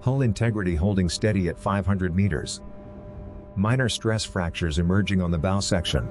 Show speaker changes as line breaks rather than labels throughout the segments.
Hull integrity holding steady at 500 meters. Minor stress fractures emerging on the bow section.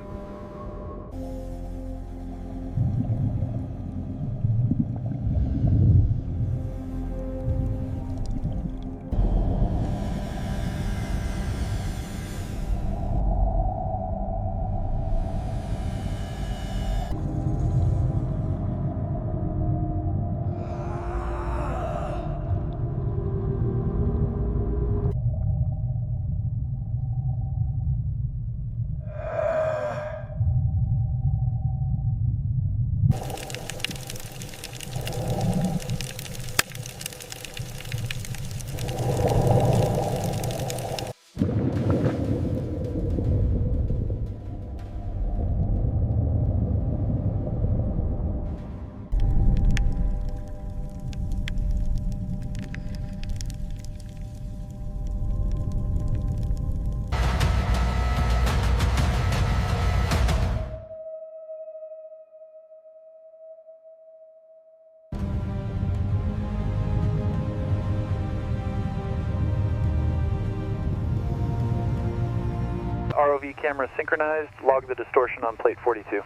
ROV camera synchronized. Log the distortion on plate 42.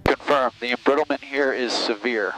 Confirmed. The embrittlement here is severe.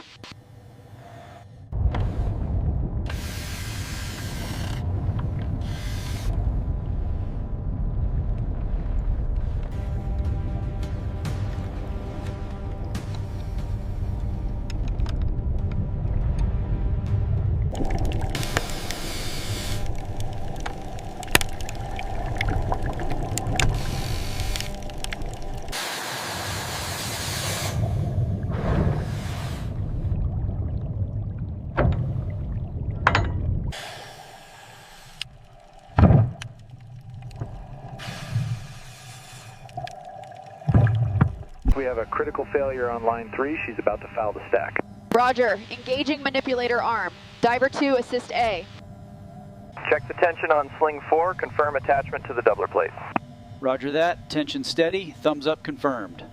We have a critical failure on line 3. She's about to foul the stack.
Roger. Engaging manipulator arm. Diver 2, assist A.
Check the tension on sling 4. Confirm attachment to the doubler plate.
Roger that. Tension steady. Thumbs up confirmed.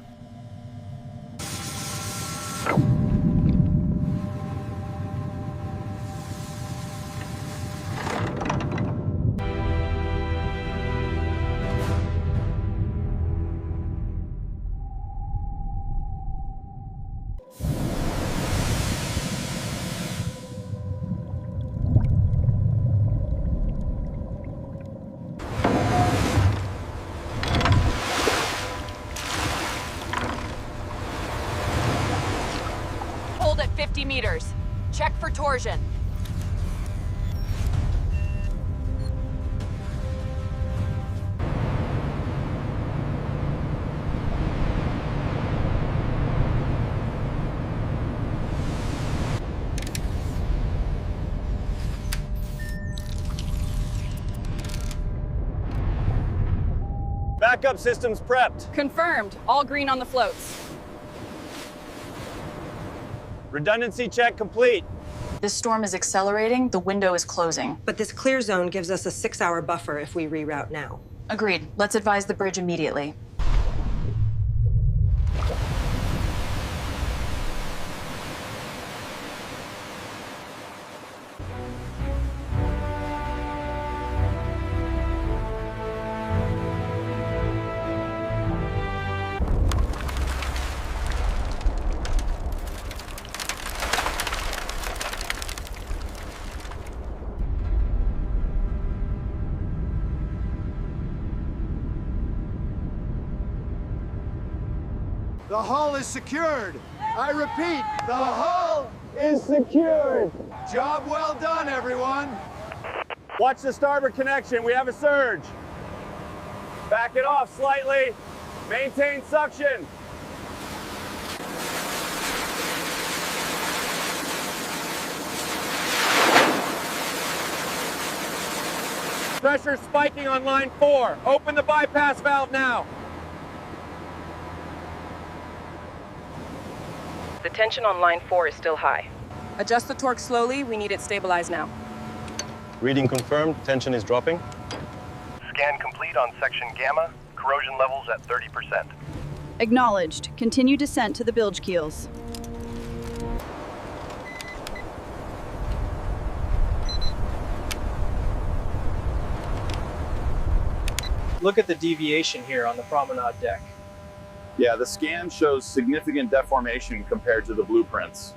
Hold at 50 meters. Check for torsion.
Backup systems prepped.
Confirmed. All green on the floats.
Redundancy check complete.
This storm is accelerating. The window is closing.
But this clear zone gives us a 6-hour buffer if we reroute now.
Agreed. Let's advise the bridge immediately.
The hull is secured. I repeat, the hull is secured. Job well done, everyone.
Watch the starboard connection. We have a surge. Back it off slightly. Maintain suction. Pressure spiking on line 4. Open the bypass valve now.
The tension on line 4 is still high.
Adjust the torque slowly. We need it stabilized now.
Reading confirmed. Tension is dropping.
Scan complete on section Gamma. Corrosion levels at 30%.
Acknowledged. Continue descent to the bilge keels.
Look at the deviation here on the promenade deck.
Yeah, the scan shows significant deformation compared to the blueprints.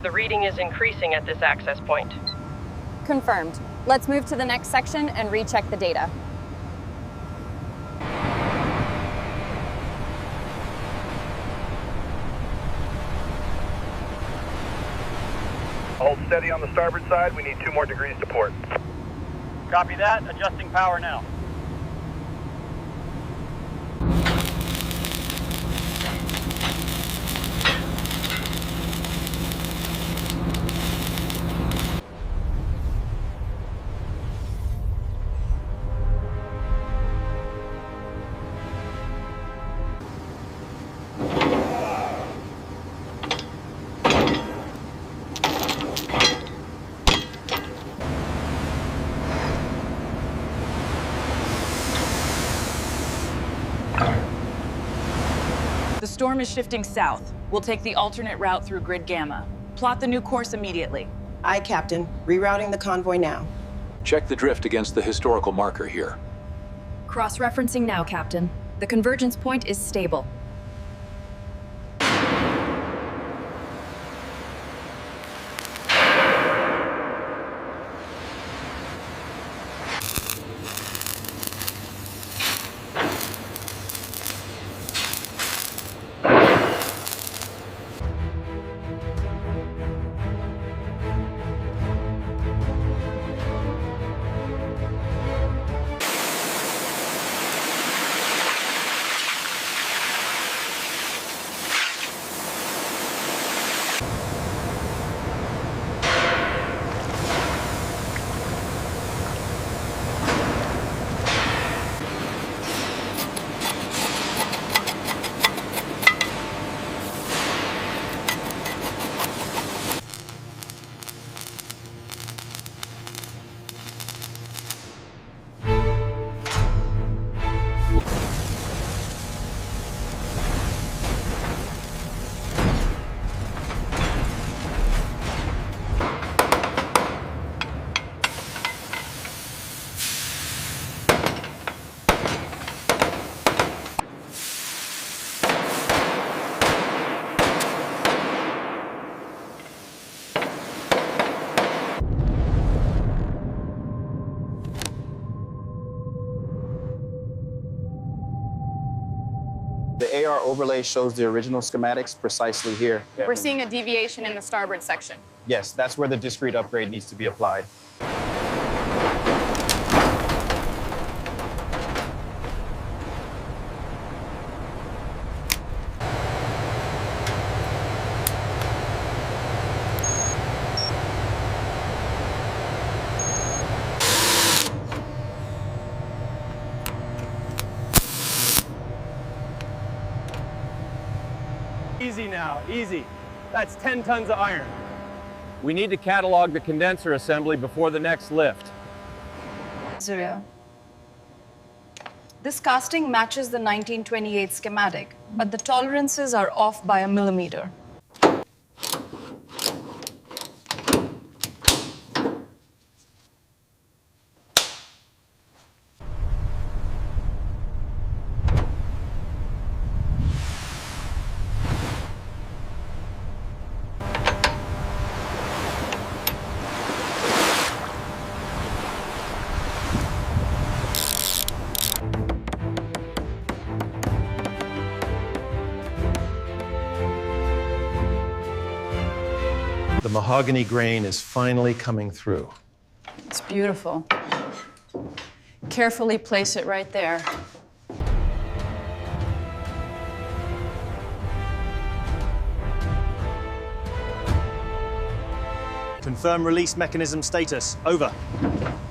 The reading is increasing at this access point.
Confirmed. Let's move to the next section and recheck the data.
Hold steady on the starboard side. We need 2 more degrees to port.
Copy that. Adjusting power now.
The storm is shifting south. We'll take the alternate route through Grid Gamma. Plot the new course immediately.
Aye, Captain. Rerouting the convoy now.
Check the drift against the historical marker here.
Cross-referencing now, Captain. The convergence point is stable.
The AR overlay shows the original schematics precisely here.
We're seeing a deviation in the starboard section.
Yes, that's where the discrete upgrade needs to be applied.
Easy now, easy. That's 10 tons of iron. We need to catalog the condenser assembly before the next lift.
Zero. This casting matches the 1928 schematic, but the tolerances are off by a millimeter.
The mahogany grain is finally coming through.
It's beautiful. Carefully place it right there.
Confirm release mechanism status. Over.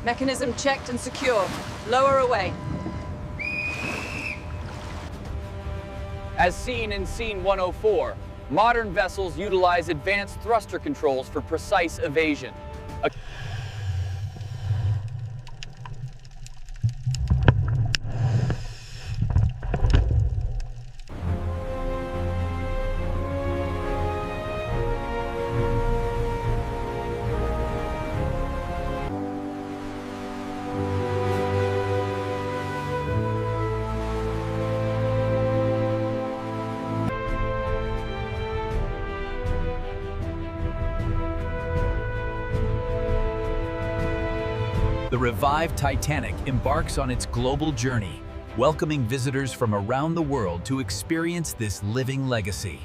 Mechanism checked and secure. Lower away.
As seen in Scene 104, modern vessels utilize advanced thruster controls for precise evasion.
The revived Titanic embarks on its global journey, welcoming visitors from around the world to experience this living legacy.